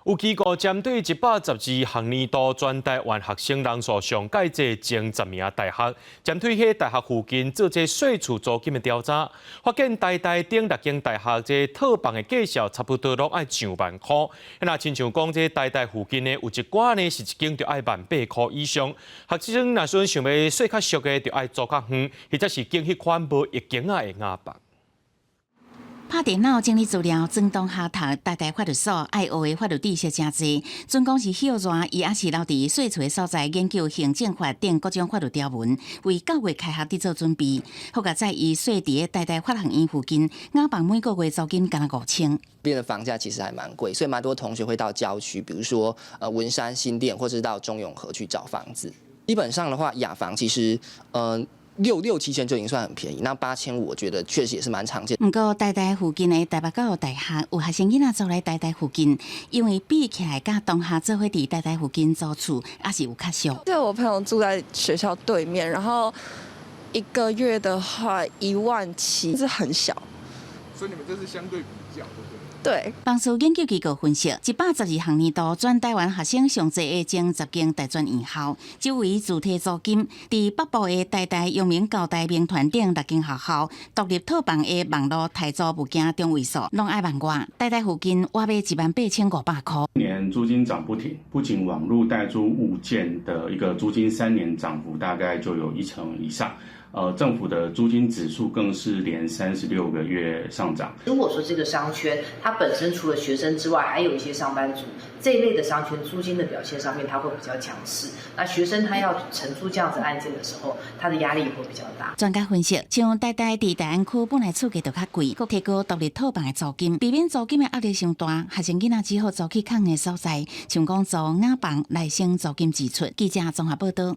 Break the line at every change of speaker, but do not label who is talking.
有机构针对112项年度全台湾学生人数上介济前10名大学，针对迄大学附近做这税厝租金的调查，发现台顶6间大学这套房的价数差不多拢爱上万块。那亲像讲这台附近呢，有一寡呢是一间就爱18000块以上。学生若说想要睡较俗的，就爱租较远，或者是拣迄款无一间的雅房。
拍电脑整理资料，转动下读台法律所，爱学的法律知识真侪。准讲是休热，伊也是留伫税厝的所在研究行政法等各种法律条文，为9月开学伫做准备。好在伊税伫台法学院附近，雅房每个月租金敢若5000。
边的房价其实还蛮贵，所以蛮多同学会到郊区，比如说文山新店，或是到中永和去找房子。基本上的话，雅房其实6-7千就已经算很便宜，那8500我觉得确实也是蛮常见。
不过台附近的台北教育大学有学生囡仔住来台附近，因为比起来甲同学做伙伫台附近租厝，也是有较俗。
就我朋友住在学校对面，然后1个月的话17000，是很小。
所以你们这是相对比较，对不对？
对，
房市研究机构分析，112项年度全台湾学生上侪的前10间大专院校，周围主体租金，伫北部的台、阳明、高台、民团等6间学校，独立套房的网络台租物件中位数拢爱万外，台附近我卖18500块。
年租金涨不停，不仅网络代租物件的一个租金3年涨幅大概就有1成以上。政府的租金指数更是连36个月上涨。
如果说这个商圈它本身除了学生之外，还有一些上班族这一类的商圈，租金的表现上面它会比较强势。那学生他要承租这样子案件的时候，他的压力也会比较大。
专家分析，像台伫大安区本来厝价就较贵，佮提高独立套房的租金，避免租金的压力伤大，学生囡仔只好租去空的所在，像讲租雅房来省租金支出。记者综合报道。